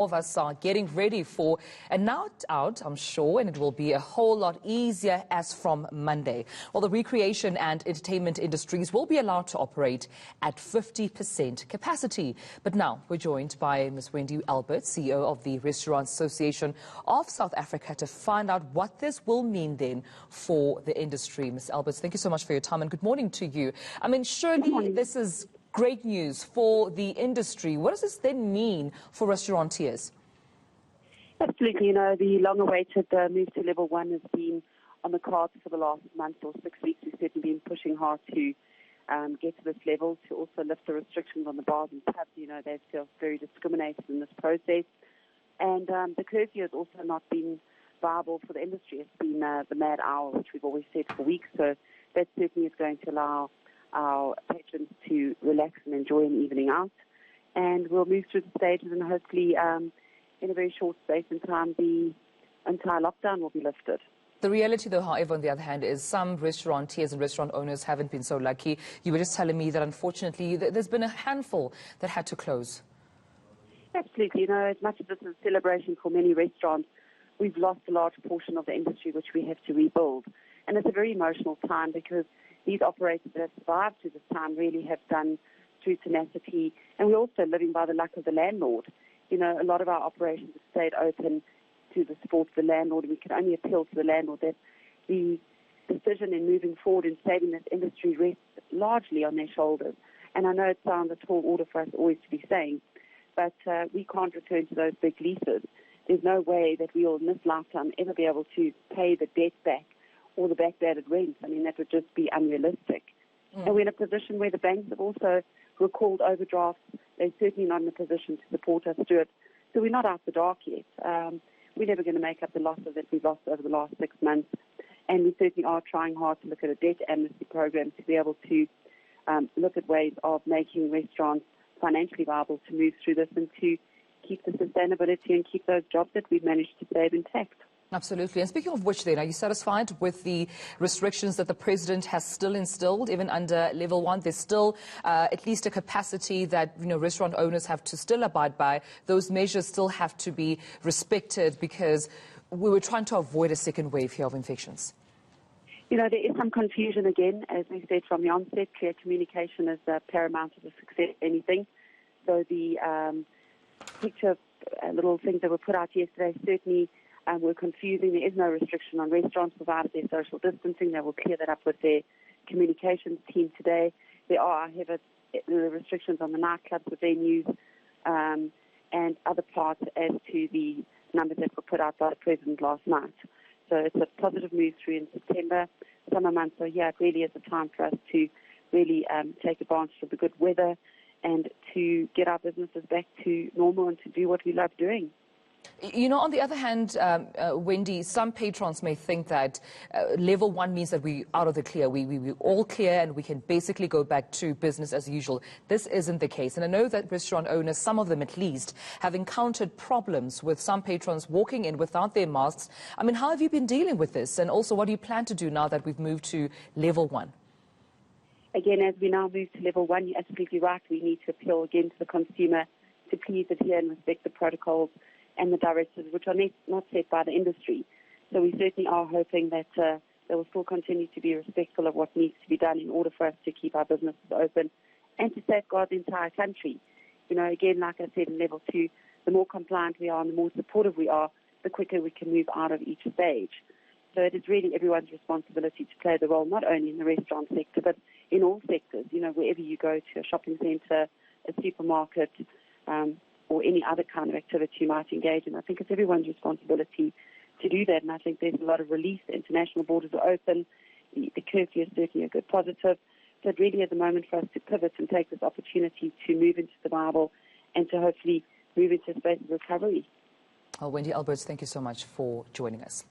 of us are getting ready for a night out, I'm sure, and it will be a whole lot easier as from Monday. Well, the recreation and entertainment industries will be allowed to operate at 50% capacity. But now we're joined by Ms. Wendy Alberts, CEO of the Restaurant Association of South Africa, to find out what this will mean then for the industry. Ms. Alberts, thank you so much for your time and good morning to you. I mean, surely this is great news for the industry. What does this then mean for restaurateurs? Absolutely. You know, the long-awaited move to level 1 has been on the cards for the last month or 6 weeks. We've certainly been pushing hard to get to this level, to also lift the restrictions on the bars and pubs. You know, they feel very discriminated in this process. And the curfew has also not been viable for the industry. It's been the mad hour, which we've always said for weeks. So that certainly is going to allow our patrons to relax and enjoy an evening out. And we'll move through the stages and hopefully in a very short space in time the entire lockdown will be lifted. The reality, though, however, on the other hand, is some restaurateurs and restaurant owners haven't been so lucky. You were just telling me that, unfortunately, there's been a handful that had to close. Absolutely. You know, as much as this is a celebration for many restaurants, we've lost a large portion of the industry which we have to rebuild. And it's a very emotional time because these operators that have survived through this time really have done through tenacity. And we're also living by the luck of the landlord. You know, a lot of our operations have stayed open to the support of the landlord, and we can only appeal to the landlord that the decision in moving forward and saving this industry rests largely on their shoulders. And I know it sounds a tall order for us always to be saying, but we can't return to those big leases. There's no way that we will in this lifetime ever be able to pay the debt back or the backdated rents. I mean, that would just be unrealistic. And we're in a position where the banks have also recalled overdrafts. They're certainly not in a position to support us through it. So we're not out the dark yet. We're never going to make up the losses that we've lost over the last 6 months. And we certainly are trying hard to look at a debt amnesty program to be able to look at ways of making restaurants financially viable to move through this and to keep the sustainability and keep those jobs that we've managed to save intact. Absolutely. And speaking of which then, are you satisfied with the restrictions that the President has still instilled, even under level 1? There's still at least a capacity that, you know, restaurant owners have to still abide by. Those measures still have to be respected because we were trying to avoid a second wave here of infections. You know, there is some confusion again. As we said from the onset, clear communication is paramount to the success of anything. So the picture, little things that were put out yesterday certainly were confusing. There is no restriction on restaurants provided their social distancing. They will clear that up with their communications team today. There are heavy restrictions on the nightclubs, the venues, and other parts as to the numbers that were put out by the President last night. So it's a positive move through in September. Summer months are here. It really is a time for us to really take advantage of the good weather and to get our businesses back to normal and to do what we love doing. You know, on the other hand, Wendy, some patrons may think that level 1 means that we're out of the clear. We're all clear and we can basically go back to business as usual. This isn't the case. And I know that restaurant owners, some of them at least, have encountered problems with some patrons walking in without their masks. I mean, how have you been dealing with this? And also, what do you plan to do now that we've moved to level 1? Again, as we now move to level 1, you're absolutely right. We need to appeal again to the consumer to please adhere and respect the protocols and the directives which are not set by the industry. So we certainly are hoping that they will still continue to be respectful of what needs to be done in order for us to keep our businesses open and to safeguard the entire country. You know, again, like I said, in level 2, the more compliant we are and the more supportive we are, the quicker we can move out of each stage. So it is really everyone's responsibility to play the role, not only in the restaurant sector, but in all sectors. You know, wherever you go to, a shopping centre, a supermarket, or any other kind of activity you might engage in. I think it's everyone's responsibility to do that, and I think there's a lot of relief. The international borders are open. The curfew is certainly a good positive. So it really is a moment for us to pivot and take this opportunity to move into the Bible and to hopefully move into a space of recovery. Wendy Alberts, thank you so much for joining us.